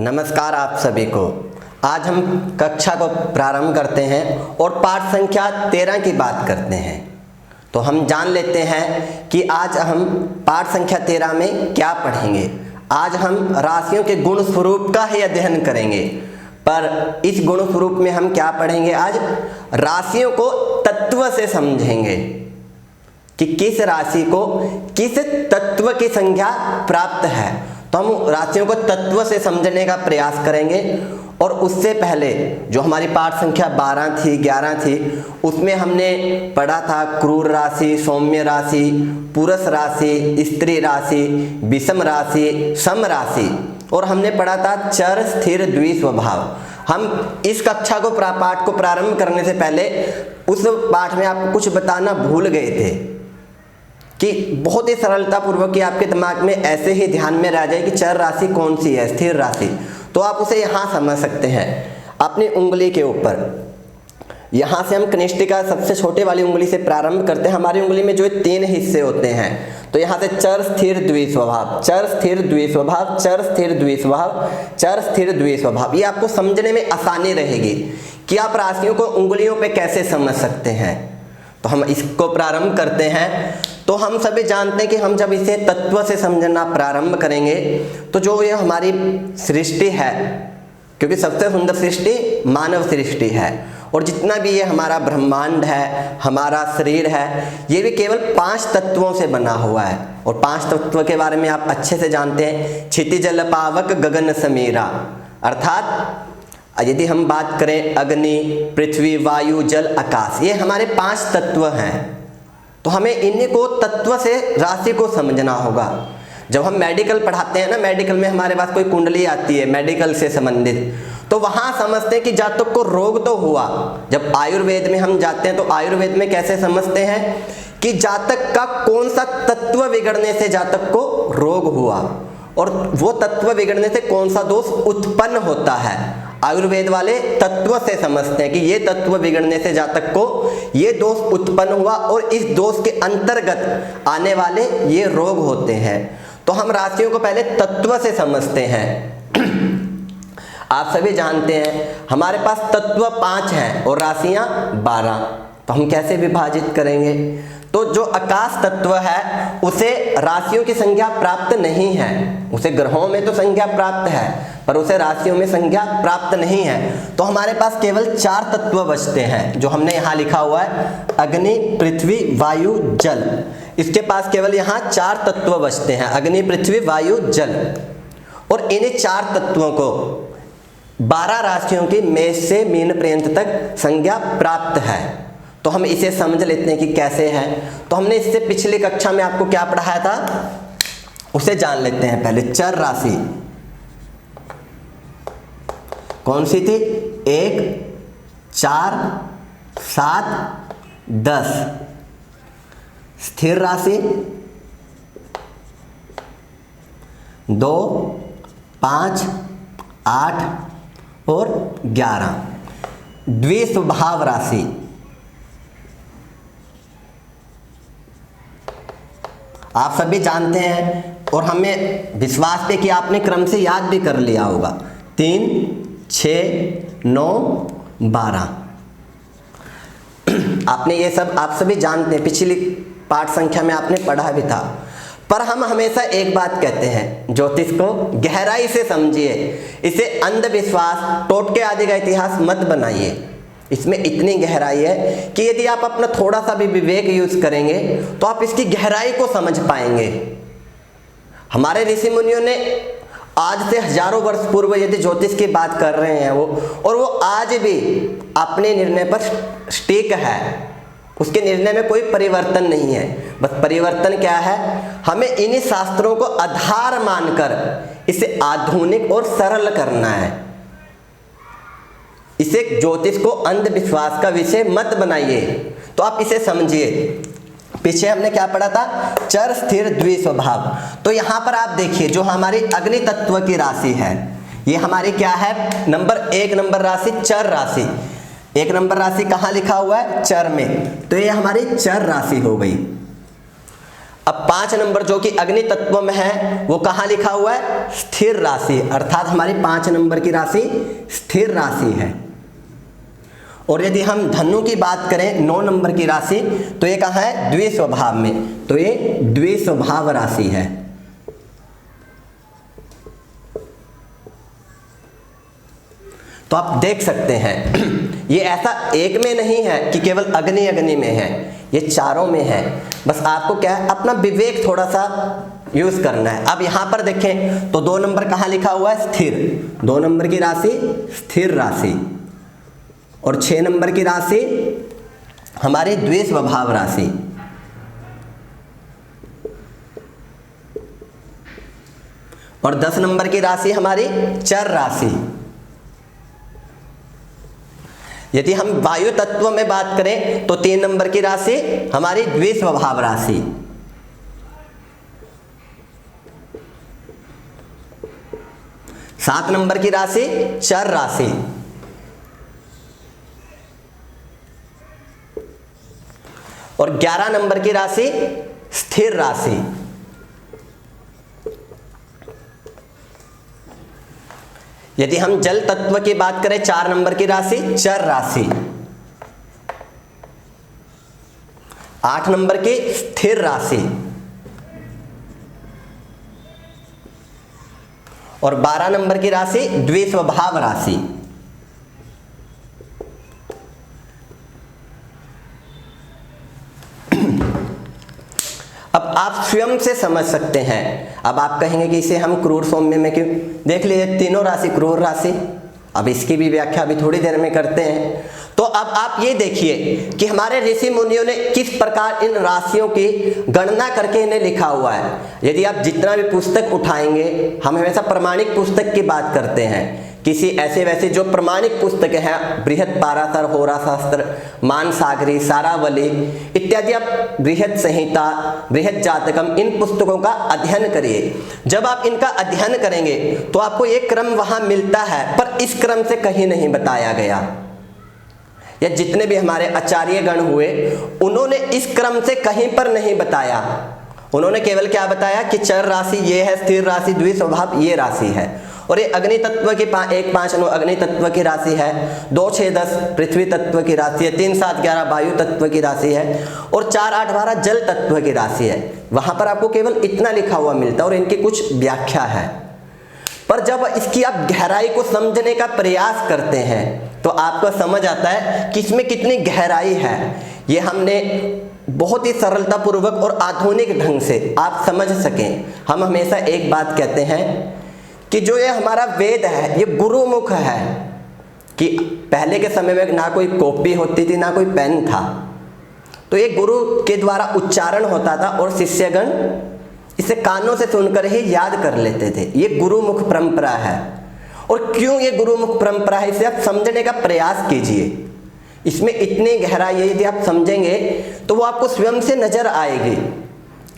नमस्कार आप सभी को। आज हम कक्षा को प्रारंभ करते हैं और पाठ संख्या 13 की बात करते हैं। तो हम जान लेते हैं कि आज हम पाठ संख्या 13 में क्या पढ़ेंगे। आज हम राशियों के गुण स्वरूप का ही अध्ययन करेंगे, पर इस गुण स्वरूप में हम क्या पढ़ेंगे, आज राशियों को तत्व से समझेंगे कि किस राशि को किस तत्व की संज्ञा प्राप्त है। तो हम राशियों को तत्व से समझने का प्रयास करेंगे। और उससे पहले जो हमारी पाठ संख्या 12 थी 11 थी, उसमें हमने पढ़ा था क्रूर राशि, सौम्य राशि, पुरुष राशि, स्त्री राशि, विषम राशि, सम राशि, और हमने पढ़ा था चर स्थिर द्विस्वभाव। हम इस कक्षा को पाठ को प्रारंभ करने से पहले उस पाठ में आपको कुछ बताना भूल गए थे कि बहुत ही सरलता पूर्वक कि आपके दिमाग में ऐसे ही ध्यान में रह जाए कि चर राशि कौन सी है, स्थिर राशि। तो आप उसे यहाँ समझ सकते हैं अपनी उंगली के ऊपर। यहाँ से हम कनिष्ठिका सबसे छोटे वाली उंगली से प्रारंभ करते हैं। हमारी उंगली में जो 3 हिस्से होते हैं, तो यहाँ से चर स्थिर द्विस्वभाव, चर स्थिर द्विस्वभाव, चर स्थिर द्विस्वभाव, चर स्थिर द्विस्वभाव। ये आपको समझने में आसानी रहेगी कि आप राशियों को उंगलियों पे कैसे समझ सकते हैं। तो हम इसको प्रारंभ करते हैं। तो हम सभी जानते हैं कि हम जब इसे तत्व से समझना प्रारंभ करेंगे तो जो ये हमारी सृष्टि है, क्योंकि सबसे सुंदर सृष्टि मानव सृष्टि है, और जितना भी ये हमारा ब्रह्मांड है, हमारा शरीर है, ये भी केवल 5 तत्वों से बना हुआ है। और 5 तत्व के बारे में आप अच्छे से जानते हैं, क्षिति जल पावक गगन समीरा। अर्थात यदि हम बात करें अग्नि, पृथ्वी, वायु, जल, आकाश, ये हमारे 5 तत्व हैं। तो हमें इन्हीं को तत्व से राशि को समझना होगा। जब हम मेडिकल पढ़ाते हैं ना, मेडिकल में हमारे पास कोई कुंडली आती है मेडिकल से संबंधित, तो वहाँ समझते हैं कि जातक को रोग तो हुआ। जब आयुर्वेद में हम जाते हैं तो आयुर्वेद में कैसे समझते हैं कि जातक का कौन सा तत्व बिगड़ने से जातक को रोग हुआ, और वो तत्व बिगड़ने से कौन सा दोष उत्पन्न होता है। आयुर्वेद वाले तत्व से समझते हैं कि ये तत्व बिगड़ने से जातक को ये दोष उत्पन्न हुआ और इस दोष के अंतर्गत आने वाले ये रोग होते हैं। तो हम राशियों को पहले तत्व से समझते हैं। आप सभी जानते हैं हमारे पास तत्व 5 हैं और राशियां 12। तो हम कैसे विभाजित करेंगे? तो जो आकाश तत्व है उसे राशियों की संज्ञा प्राप्त नहीं है। उसे ग्रहों में तो संज्ञा प्राप्त है, पर उसे राशियों में संज्ञा प्राप्त नहीं है। तो हमारे पास केवल 4 तत्व बचते हैं, जो हमने यहाँ लिखा हुआ है अग्नि, पृथ्वी, वायु, जल। इसके पास केवल यहाँ 4 तत्व बचते हैं, अग्नि, पृथ्वी, वायु, जल। और इन्हीं 4 तत्वों को 12 राशियों की मेष से मीन पर्यंत तक संज्ञा प्राप्त है। तो हम इसे समझ लेते हैं कि कैसे है। तो हमने इससे पिछली कक्षा में आपको क्या पढ़ाया था उसे जान लेते हैं पहले। चर राशि कौन सी थी? 1, 4, 7, 10। स्थिर राशि 2, 5, 8 और 11। द्विस्वभाव राशि आप सभी जानते हैं, और हमें विश्वास है कि आपने क्रम से याद भी कर लिया होगा। 3, 6, 9, 12। आपने ये सब आप सभी जानते हैं, पिछली पाठ संख्या में आपने पढ़ा भी था। पर हम हमेशा एक बात कहते हैं, ज्योतिष को गहराई से समझिए, इसे अंधविश्वास, टोटके आदि का इतिहास मत बनाइए। इसमें इतनी गहराई है कि यदि आप अपना थोड़ा सा भी विवेक यूज करेंगे तो आप इसकी गहराई को समझ पाएंगे। हमारे ऋषि मुनियों ने आज से हजारों वर्ष पूर्व यदि ज्योतिष की बात कर रहे हैं वो, और वो आज भी अपने निर्णय पर स्टिक है, उसके निर्णय में कोई परिवर्तन नहीं है। बस परिवर्तन क्या है, हमें इन्हीं शास्त्रों को आधार मानकर इसे आधुनिक और सरल करना है। इसे ज्योतिष को अंधविश्वास का विषय मत बनाइए। तो आप इसे समझिए। पीछे हमने क्या पढ़ा था? चर स्थिर द्विस्वभाव। तो यहाँ पर आप देखिए, जो हमारी अग्नि तत्व की राशि है, ये हमारी क्या है? नंबर 1 नंबर राशि चर राशि। 1 नंबर राशि कहाँ लिखा हुआ है? चर में। तो ये हमारी चर राशि हो गई। अब 5 नंबर जो कि अग्नि तत्व में है वो कहाँ लिखा हुआ है? स्थिर राशि, अर्थात हमारी 5 नंबर की राशि स्थिर राशि है। और यदि हम धनु की बात करें 9 नंबर की राशि, तो ये कहाँ है? द्विस्वभाव में, तो ये द्विस्वभाव राशि है। तो आप देख सकते हैं ये ऐसा एक में नहीं है कि केवल अग्नि अग्नि में है, ये चारों में है। बस आपको क्या है, अपना विवेक थोड़ा सा यूज करना है। अब यहां पर देखें तो 2 नंबर कहाँ लिखा हुआ है? स्थिर। 2 नंबर की राशि स्थिर राशि, और 6 नंबर की राशि हमारी द्विस्वभाव राशि, और 10 नंबर की राशि हमारी चर राशि। यदि हम वायु तत्व में बात करें तो 3 नंबर की राशि हमारी द्विस्वभाव राशि, 7 नंबर की राशि चर राशि, और 11 नंबर की राशि स्थिर राशि। यदि हम जल तत्व की बात करें 4 नंबर की राशि चर राशि, 8 नंबर की स्थिर राशि, और 12 नंबर की राशि द्विस्वभाव राशि। अब आप स्वयं से समझ सकते हैं। अब आप कहेंगे कि इसे हम क्रूर सौम्य में क्यों? देख लीजिए तीनों राशि क्रूर राशि। अब इसकी भी व्याख्या अभी थोड़ी देर में करते हैं। तो अब आप ये देखिए कि हमारे ऋषि मुनियों ने किस प्रकार इन राशियों की गणना करके इन्हें लिखा हुआ है। यदि आप जितना भी पुस्तक उठाएंगे, हम हमेशा प्रमाणिक पुस्तक की बात करते हैं, किसी ऐसे वैसे जो प्रमाणिक पुस्तकें हैं, बृहत पाराशर, होरा शास्त्र, मानसागरी, सारावली इत्यादि, आप बृहत संहिता, बृहत जातकम, इन पुस्तकों का अध्ययन करिए। जब आप इनका अध्ययन करेंगे तो आपको एक क्रम वहां मिलता है, पर इस क्रम से कहीं नहीं बताया गया। या जितने भी हमारे आचार्य गण हुए, उन्होंने इस क्रम से कहीं पर नहीं बताया। उन्होंने केवल क्या बताया कि चर राशि ये है, स्थिर राशि, द्विस्वभाव ये राशि है, और ये अग्नि तत्व की 1 5 9 अग्नि तत्व की राशि है, 2 6 10 पृथ्वी तत्व की राशि है, 3 7 11 वायु तत्व की राशि है, और 4 8 12 जल तत्व की राशि है। वहां पर आपको केवल इतना लिखा हुआ मिलता है और इनकी कुछ व्याख्या है। पर जब इसकी आप गहराई को समझने का प्रयास करते हैं तो आपको समझ आता है कि इसमें कितनी गहराई है। ये हमने बहुत ही सरलता पूर्वक और आधुनिक ढंग से आप समझ सकें। हम हमेशा एक बात कहते हैं कि जो ये हमारा वेद है ये गुरुमुख है, कि पहले के समय में ना कोई कॉपी होती थी ना कोई पेन था, तो ये गुरु के द्वारा उच्चारण होता था और शिष्यगण इसे कानों से सुनकर ही याद कर लेते थे। ये गुरुमुख परंपरा है। और क्यों ये गुरुमुख परंपरा है, इसे आप समझने का प्रयास कीजिए। इसमें इतनी गहराई है, यदि आप समझेंगे तो वो आपको स्वयं से नजर आएगी।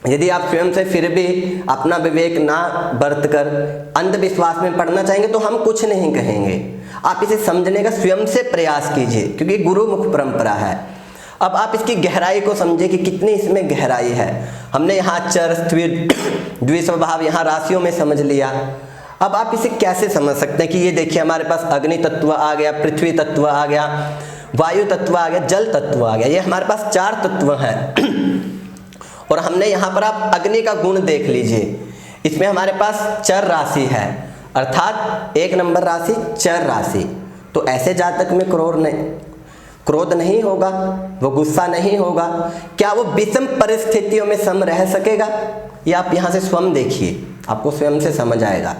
यदि आप स्वयं से फिर भी अपना विवेक ना बरतकर अंधविश्वास में पढ़ना चाहेंगे तो हम कुछ नहीं कहेंगे। आप इसे समझने का स्वयं से प्रयास कीजिए, क्योंकि गुरुमुख परंपरा है। अब आप इसकी गहराई को समझिए कि कितनी इसमें गहराई है। हमने यहाँ चर, स्थिर, द्विस्वभाव यहाँ राशियों में समझ लिया। अब आप इसे कैसे समझ सकते हैं कि ये देखिए हमारे पास अग्नि तत्व आ गया, पृथ्वी तत्व आ गया, वायु तत्व आ गया, जल तत्व आ गया। ये हमारे पास 4 तत्व हैं। और हमने यहाँ पर आप अग्नि का गुण देख लीजिए, इसमें हमारे पास चर राशि है, अर्थात 1 नंबर राशि चर राशि। तो ऐसे जातक में क्रोध नहीं होगा, वो गुस्सा नहीं होगा। क्या वो विषम परिस्थितियों में सम रह सकेगा? ये आप यहाँ से स्वयं देखिए, आपको स्वयं से समझ आएगा।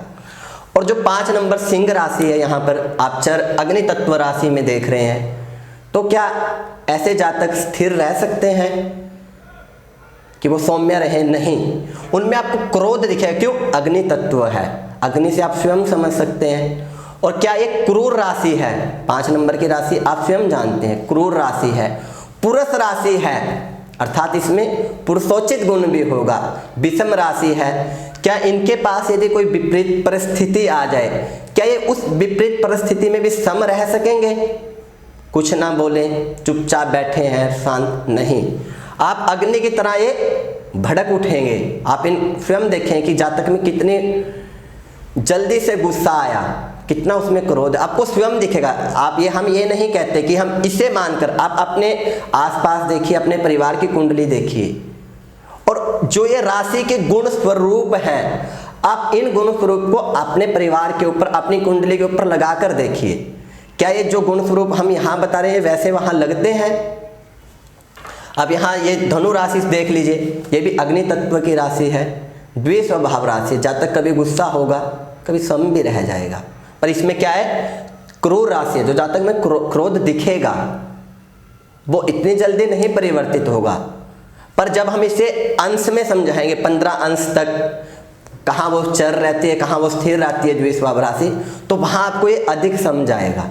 और जो 5 नंबर सिंह राशि है, यहाँ पर आप चर अग्नि तत्व राशि में देख रहे हैं, तो क्या ऐसे जातक स्थिर रह सकते हैं कि वो सौम्य रहे? नहीं, उनमें आपको क्रोध दिखेगा। क्यों? अग्नि तत्व है, अग्नि से आप स्वयं समझ सकते हैं। और क्या ये क्रूर राशि है? 5 नंबर की राशि आप स्वयं जानते हैं क्रूर राशि है, पुरुष राशि है, अर्थात इसमें पुरुषोचित गुण भी होगा। विषम राशि है, क्या इनके पास यदि कोई विपरीत परिस्थिति आ जाए, क्या ये उस विपरीत परिस्थिति में भी सम रह सकेंगे? कुछ ना बोले, चुपचाप बैठे हैं, शांत नहीं। आप अग्नि की तरह ये भड़क उठेंगे। आप इन स्वयं देखें कि जातक में कितनी जल्दी से गुस्सा आया, कितना उसमें क्रोध, आपको स्वयं दिखेगा। हम ये नहीं कहते कि हम इसे मानकर, आप अपने आसपास देखिए, अपने परिवार की कुंडली देखिए, और जो ये राशि के गुण स्वरूप हैं, आप इन गुण स्वरूप को अपने परिवार के ऊपर, अपनी कुंडली के ऊपर लगाकर देखिए। क्या ये जो गुण स्वरूप हम यहाँ बता रहे हैं वैसे वहाँ लगते हैं? अब यहाँ ये धनु राशि देख लीजिए, ये भी अग्नि तत्व की राशि है, द्विस्वभाव राशि। जातक कभी गुस्सा होगा, कभी सम भी रह जाएगा, पर इसमें क्या है, क्रूर राशि है। जो जातक में क्रोध दिखेगा वो इतनी जल्दी नहीं परिवर्तित होगा, पर जब हम इसे अंश में समझाएंगे, 15 अंश तक, कहाँ वो चर रहती है, कहाँ वो स्थिर रहती है द्विस्वभाव राशि, तो वहाँ आपको ये अधिक समझ आएगा।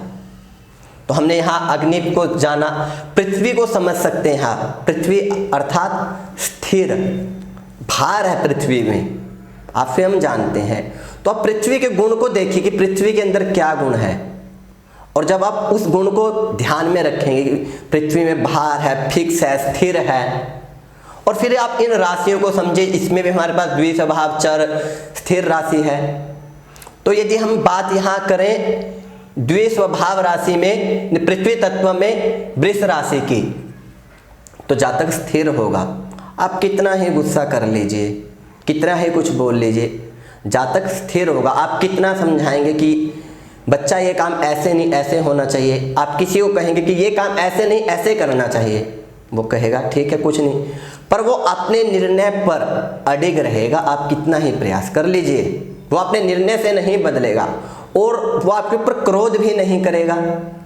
तो हमने यहाँ अग्नि को जाना, पृथ्वी को समझ सकते हैं आप। पृथ्वी अर्थात स्थिर, भार है पृथ्वी में, आप स्वयं जानते हैं। तो आप पृथ्वी के गुण को देखिए कि पृथ्वी के अंदर क्या गुण है, और जब आप उस गुण को ध्यान में रखेंगे कि पृथ्वी में भार है, फिक्स है, स्थिर है, और फिर आप इन राशियों को समझे, इसमें भी हमारे पास द्विस्वभाव चर स्थिर राशि है। तो यदि हम बात यहाँ करें द्विस्वभाव राशि में, पृथ्वी तत्व में वृष राशि की, तो जातक स्थिर होगा। आप कितना ही गुस्सा कर लीजिए, कितना ही कुछ बोल लीजिए, जातक स्थिर होगा। आप कितना समझाएंगे कि बच्चा ये काम ऐसे नहीं ऐसे होना चाहिए, आप किसी को कहेंगे कि ये काम ऐसे नहीं ऐसे करना चाहिए, वो कहेगा ठीक है कुछ नहीं, पर वो अपने निर्णय पर अडिग रहेगा। आप कितना ही प्रयास कर लीजिए, वो अपने निर्णय से नहीं बदलेगा, और वो आपके ऊपर क्रोध भी नहीं करेगा।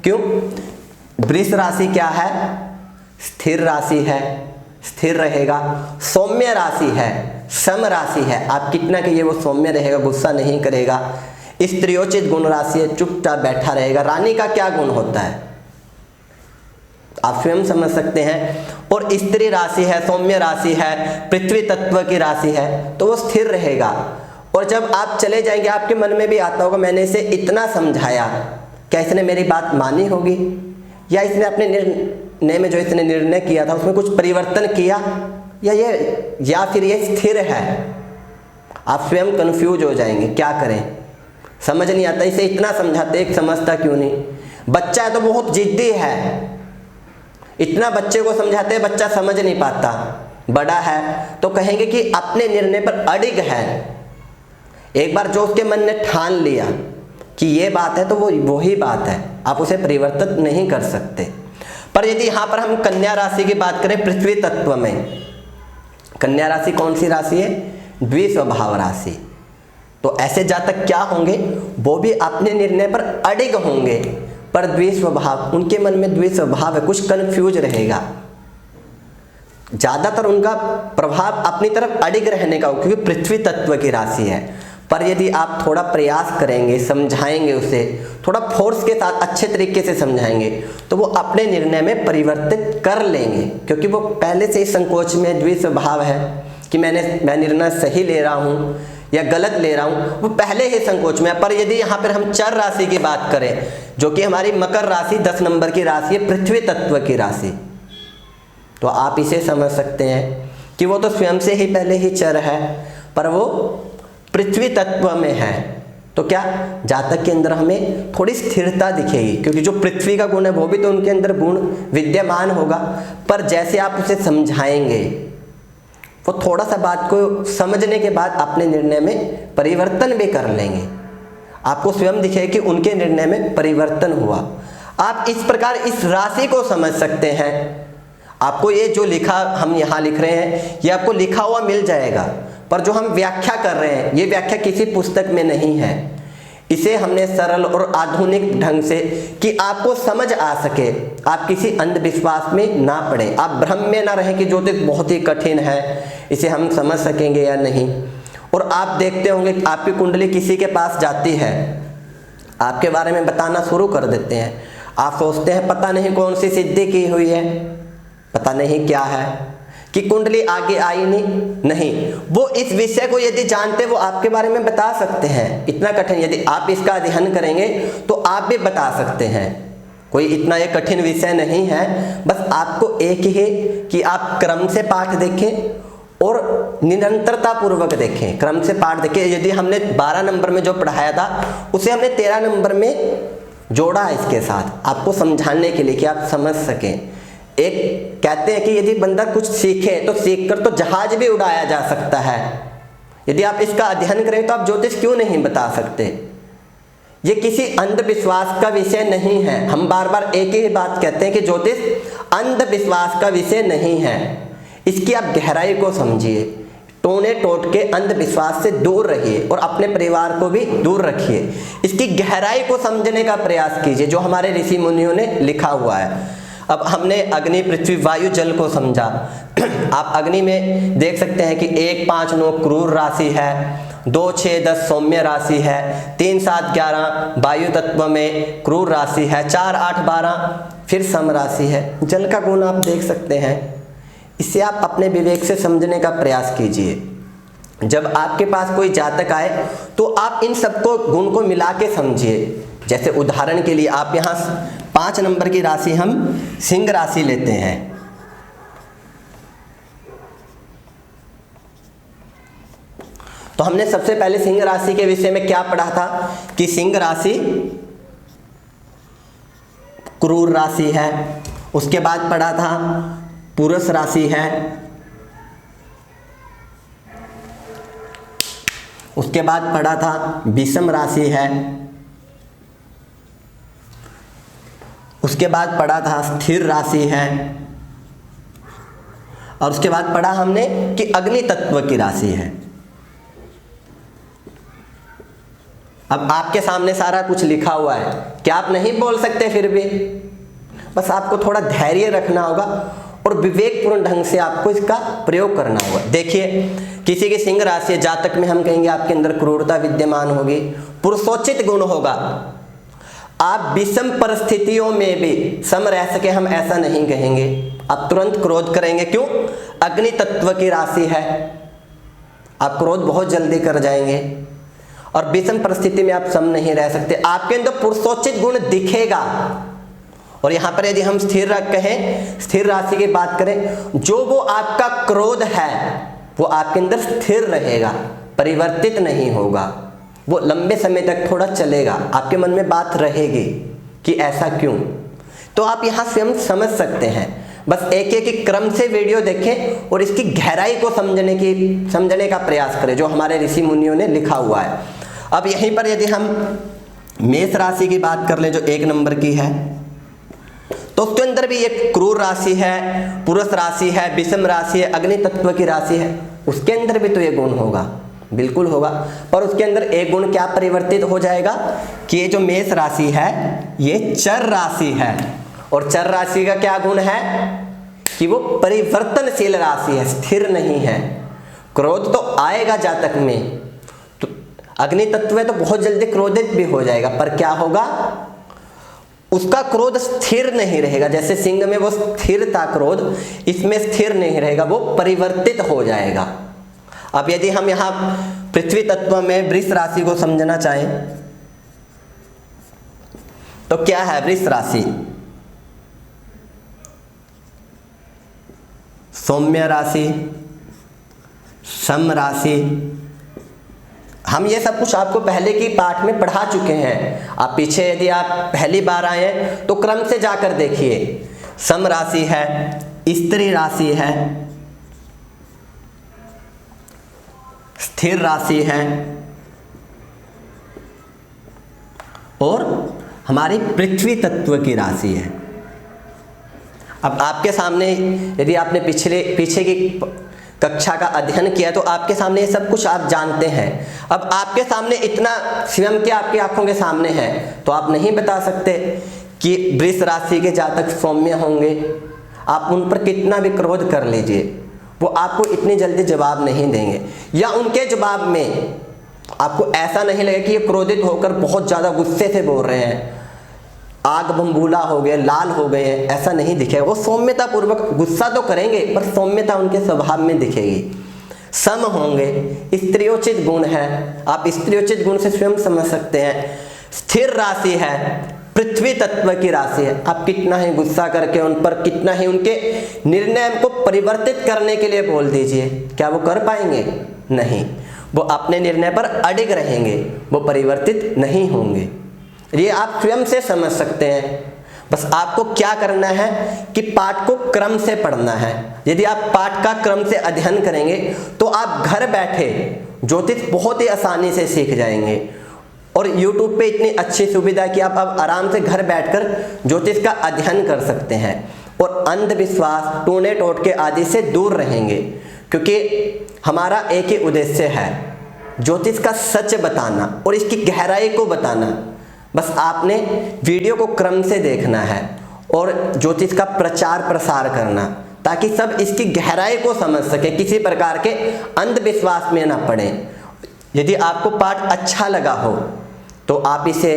क्यों? वृष राशि क्या है? स्थिर राशि है, स्थिर रहेगा। सौम्य राशि है, सम राशि है, आप कितना कहिए वो सौम्य रहेगा, गुस्सा नहीं करेगा। स्त्रियोचित गुण राशि है, चुपचाप बैठा रहेगा। रानी का क्या गुण होता है आप स्वयं समझ सकते हैं। और स्त्री राशि है, सौम्य राशि है, पृथ्वी तत्व की राशि है, तो वो स्थिर रहेगा। और जब आप चले जाएंगे, आपके मन में भी आता होगा मैंने इसे इतना समझाया, क्या इसने मेरी बात मानी होगी, या इसने अपने निर्णय में जो इसने निर्णय किया था उसमें कुछ परिवर्तन किया, या फिर ये स्थिर है। आप स्वयं कंफ्यूज हो जाएंगे, क्या करें, समझ नहीं आता। इसे इतना समझाते, एक समझता क्यों नहीं। बच्चा है तो बहुत जिद्दी है, इतना बच्चे को समझाते हैं, बच्चा समझ नहीं पाता। बड़ा है तो कहेंगे कि अपने निर्णय पर अडिग है। एक बार जो उसके मन ने ठान लिया कि ये बात है, तो वो वही बात है, आप उसे परिवर्तित नहीं कर सकते। पर यदि यहाँ पर हम कन्या राशि की बात करें, पृथ्वी तत्व में कन्या राशि कौन सी राशि है? द्विस्वभाव राशि। तो ऐसे जातक क्या होंगे, वो भी अपने निर्णय पर अडिग होंगे, पर द्विस्वभाव, उनके मन में द्विस्वभाव है, कुछ कंफ्यूज रहेगा। ज्यादातर उनका प्रभाव अपनी तरफ अडिग रहने का हो, क्योंकि पृथ्वी तत्व की राशि है। पर यदि आप थोड़ा प्रयास करेंगे, समझाएंगे उसे, थोड़ा फोर्स के साथ अच्छे तरीके से समझाएंगे, तो वो अपने निर्णय में परिवर्तित कर लेंगे, क्योंकि वो पहले से ही संकोच में, द्विस्वभाव है कि मैं निर्णय सही ले रहा हूँ या गलत ले रहा हूँ, वो पहले ही संकोच में है। पर यदि यहाँ पर हम चर राशि की बात करें, जो कि हमारी मकर राशि 10 नंबर की राशि है, पृथ्वी तत्व की राशि, तो आप इसे समझ सकते हैं कि वो तो स्वयं से ही पहले ही चर है, पर वो पृथ्वी तत्व में है। तो क्या जातक के अंदर हमें थोड़ी स्थिरता दिखेगी, क्योंकि जो पृथ्वी का गुण है वो भी तो उनके अंदर गुण विद्यमान होगा। पर जैसे आप उसे समझाएंगे, वो थोड़ा सा बात को समझने के बाद अपने निर्णय में परिवर्तन भी कर लेंगे। आपको स्वयं दिखेगा कि उनके निर्णय में परिवर्तन हुआ। आप इस प्रकार इस राशि को समझ सकते हैं। आपको ये जो लिखा, हम यहाँ लिख रहे हैं, ये आपको लिखा हुआ मिल जाएगा, पर जो हम व्याख्या कर रहे हैं, ये व्याख्या किसी पुस्तक में नहीं है। इसे हमने सरल और आधुनिक ढंग से, कि आपको समझ आ सके, आप किसी अंधविश्वास में ना पड़े, आप भ्रम में ना रहें कि ज्योतिष बहुत ही कठिन है, इसे हम समझ सकेंगे या नहीं। और आप देखते होंगे कि आपकी कुंडली किसी के पास जाती है, आपके बारे में बताना शुरू कर देते हैं, आप सोचते हैं पता नहीं कौन सी सिद्धि की हुई है, पता नहीं क्या है, कि कुंडली आगे आई नहीं, वो इस विषय को यदि जानते, वो आपके बारे में बता सकते हैं। इतना कठिन, यदि आप इसका अध्ययन करेंगे तो आप भी बता सकते हैं। कोई इतना ये कठिन विषय नहीं है, बस आपको एक ही कि आप क्रम से पाठ देखें और निरंतरता पूर्वक देखें, क्रम से पाठ देखें। यदि हमने 12 नंबर में जो पढ़ाया था उसे हमने 13 नंबर में जोड़ा इसके साथ, आपको समझाने के लिए कि आप समझ सकें। एक कहते हैं कि यदि बंदा कुछ सीखे तो सीखकर तो जहाज भी उड़ाया जा सकता है। यदि आप इसका अध्ययन करें तो आप ज्योतिष क्यों नहीं बता सकते। ये किसी अंधविश्वास का विषय नहीं है। हम बार बार एक ही बात कहते हैं कि ज्योतिष अंधविश्वास का विषय नहीं है। इसकी आप गहराई को समझिए, टोने टोट के अंधविश्वास से दूर रहिए और अपने परिवार को भी दूर रखिए। इसकी गहराई को समझने का प्रयास कीजिए जो हमारे ऋषि मुनियों ने लिखा हुआ है। अब हमने अग्नि, पृथ्वी, वायु, जल को समझा। आप अग्नि में देख सकते हैं कि 1, 5, 9 क्रूर राशि है, 2, 6, 10 सौम्य राशि है, 3, 7, 11 वायु तत्व में क्रूर राशि है, 4, 8, 12 फिर सम राशि है। जल का गुण आप देख सकते हैं। इसे आप अपने विवेक से समझने का प्रयास कीजिए। जब आपके पास कोई जातक आए तो आप इन सबको गुण को मिला के समझिए। जैसे उदाहरण के लिए आप यहाँ 5 नंबर की राशि हम सिंह राशि लेते हैं। तो हमने सबसे पहले सिंह राशि के विषय में क्या पढ़ा था कि सिंह राशि क्रूर राशि है। उसके बाद पढ़ा था पुरुष राशि है। उसके बाद पढ़ा था विषम राशि है। उसके बाद पढ़ा था स्थिर राशि है। और उसके बाद पढ़ा हमने कि अग्नि तत्व की राशि है। अब आपके सामने सारा कुछ लिखा हुआ है, क्या आप नहीं बोल सकते? फिर भी बस आपको थोड़ा धैर्य रखना होगा और विवेकपूर्ण ढंग से आपको इसका प्रयोग करना होगा। देखिए, किसी की सिंह राशि है, जातक में हम कहेंगे आपके अंदर क्रूरता विद्यमान होगी, पुरुषोचित गुण होगा। आप विषम परिस्थितियों में भी सम रह सके, हम ऐसा नहीं कहेंगे। आप तुरंत क्रोध करेंगे, क्यों? अग्नि तत्व की राशि है, आप क्रोध बहुत जल्दी कर जाएंगे। और विषम परिस्थिति में आप सम नहीं रह सकते। आपके अंदर पुरुषोचित गुण दिखेगा। और यहाँ पर यदि हम स्थिर कहें, स्थिर राशि की बात करें, जो वो आपका क्रोध है वो आपके अंदर स्थिर रहेगा, परिवर्तित नहीं होगा। वो लंबे समय तक थोड़ा चलेगा, आपके मन में बात रहेगी कि ऐसा क्यों। तो आप यहाँ से हम समझ सकते हैं। बस एक एक क्रम से वीडियो देखें और इसकी गहराई को समझने का प्रयास करें जो हमारे ऋषि मुनियों ने लिखा हुआ है। अब यहीं पर यदि हम मेष राशि की बात कर लें जो 1 नंबर की है, तो उसके अंदर भी एक क्रूर राशि है, पुरुष राशि है, विषम राशि है, अग्नि तत्व की राशि है। उसके अंदर भी तो ये गुण होगा, बिल्कुल होगा। पर उसके अंदर एक गुण क्या परिवर्तित हो जाएगा कि ये जो मेष राशि है ये चर राशि है। और चर राशि का क्या गुण है कि वो परिवर्तनशील राशि है, स्थिर नहीं है। क्रोध तो आएगा जातक में, तो अग्नि तत्व है तो बहुत जल्दी क्रोधित भी हो जाएगा, पर क्या होगा, उसका क्रोध स्थिर नहीं रहेगा। जैसे सिंह में वो स्थिर था क्रोध, इसमें स्थिर नहीं रहेगा, वो परिवर्तित हो जाएगा। अब यदि हम यहाँ पृथ्वी तत्व में वृष राशि को समझना चाहें तो क्या है वृष राशि? सौम्य राशि, सम राशि। हम ये सब कुछ आपको पहले की पाठ में पढ़ा चुके हैं। आप पीछे यदि आप पहली बार आए हैं तो क्रम से जाकर देखिए। सम राशि है, स्त्री राशि है, स्थिर राशि है और हमारी पृथ्वी तत्व की राशि है। अब आपके सामने यदि आपने पीछे की कक्षा का अध्ययन किया तो आपके सामने ये सब कुछ आप जानते हैं। अब आपके सामने इतना स्वयं के आपकी आंखों के सामने है तो आप नहीं बता सकते कि वृष राशि के जातक सौम्य होंगे। आप उन पर कितना भी क्रोध कर लीजिए, वो आपको इतनी जल्दी जवाब नहीं देंगे, या उनके जवाब में आपको ऐसा नहीं लगेगा कि ये क्रोधित होकर बहुत ज़्यादा गुस्से से बोल रहे हैं, आग बम्बूला हो गए, लाल हो गए, ऐसा नहीं दिखेगा। वो सौम्यता पूर्वक गुस्सा तो करेंगे पर सौम्यता उनके स्वभाव में दिखेगी। सम होंगे, स्त्रियोचित गुण है, आप स्त्रियोचित गुण से स्वयं समझ सकते हैं। स्थिर राशि है, पृथ्वी तत्व की राशि है। आप कितना ही गुस्सा करके उन पर, कितना ही उनके निर्णय को परिवर्तित करने के लिए बोल दीजिए, क्या वो कर पाएंगे? नहीं, वो अपने निर्णय पर अडिग रहेंगे, वो परिवर्तित नहीं होंगे। ये आप स्वयं से समझ सकते हैं। बस आपको क्या करना है कि पाठ को क्रम से पढ़ना है। यदि आप पाठ का क्रम से अध्ययन करेंगे तो आप घर बैठे ज्योतिष बहुत ही आसानी से सीख जाएंगे। और YouTube पे इतनी अच्छी सुविधा कि आप अब आराम से घर बैठकर ज्योतिष का अध्ययन कर सकते हैं और अंधविश्वास, टोने टोटके आदि से दूर रहेंगे, क्योंकि हमारा एक ही उद्देश्य है, ज्योतिष का सच बताना और इसकी गहराई को बताना। बस आपने वीडियो को क्रम से देखना है और ज्योतिष का प्रचार प्रसार करना, ताकि सब इसकी गहराई को समझ सके, किसी प्रकार के अंधविश्वास में ना पड़े। यदि आपको पाठ अच्छा लगा हो तो आप इसे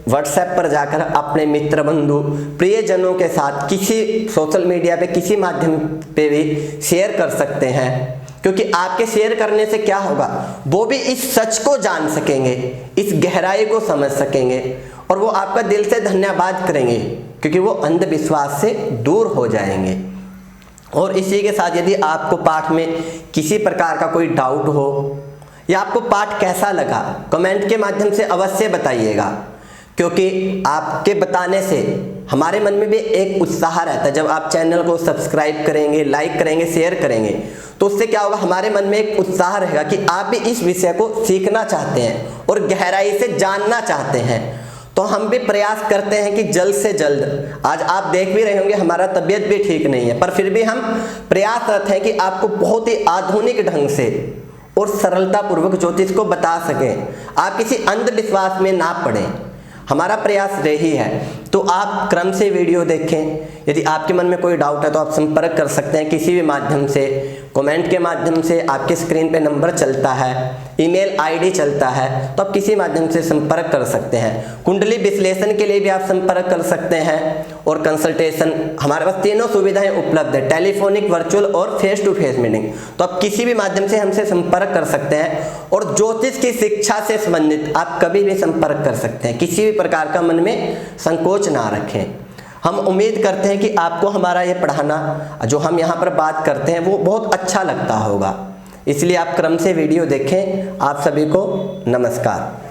WhatsApp पर जाकर अपने मित्र, बंधु, प्रियजनों के साथ किसी सोशल मीडिया पे, किसी माध्यम पे भी शेयर कर सकते हैं, क्योंकि आपके शेयर करने से क्या होगा, वो भी इस सच को जान सकेंगे, इस गहराई को समझ सकेंगे और वो आपका दिल से धन्यवाद करेंगे, क्योंकि वो अंधविश्वास से दूर हो जाएंगे। और इसी के साथ यदि आपको पाठ में किसी प्रकार का कोई डाउट हो या आपको पाठ कैसा लगा, कमेंट के माध्यम से अवश्य बताइएगा, क्योंकि आपके बताने से हमारे मन में भी एक उत्साह रहता है। जब आप चैनल को सब्सक्राइब करेंगे, लाइक करेंगे, शेयर करेंगे, तो उससे क्या होगा, हमारे मन में एक उत्साह रहेगा कि आप भी इस विषय को सीखना चाहते हैं और गहराई से जानना चाहते हैं। तो हम भी प्रयास करते हैं कि जल्द से जल्द, आज आप देख भी रहे होंगे हमारा तबीयत भी ठीक नहीं है, पर फिर भी हम प्रयासरत हैं कि आपको बहुत ही आधुनिक ढंग से और सरलता पूर्वक ज्योतिष को बता सकें, आप किसी अंधविश्वास में ना पड़े। हमारा प्रयास यही है। तो आप क्रम से वीडियो देखें। यदि आपके मन में कोई डाउट है तो आप संपर्क कर सकते हैं किसी भी माध्यम से, कमेंट के माध्यम से, आपके स्क्रीन पे नंबर चलता है, ईमेल आईडी चलता है, तो आप किसी माध्यम से संपर्क कर सकते हैं। कुंडली विश्लेषण के लिए भी आप संपर्क कर सकते हैं और कंसल्टेशन, हमारे पास तीनों सुविधाएं उपलब्ध है, टेलीफोनिक, वर्चुअल और फेस टू फेस मीटिंग। तो आप किसी भी माध्यम से हमसे संपर्क कर सकते हैं और ज्योतिष की शिक्षा से संबंधित आप कभी भी संपर्क कर सकते हैं। किसी भी प्रकार का मन में संकोच ना रखें। हम उम्मीद करते हैं कि आपको हमारा ये पढ़ाना, जो हम यहाँ पर बात करते हैं, वो बहुत अच्छा लगता होगा। इसलिए आप क्रम से वीडियो देखें। आप सभी को नमस्कार।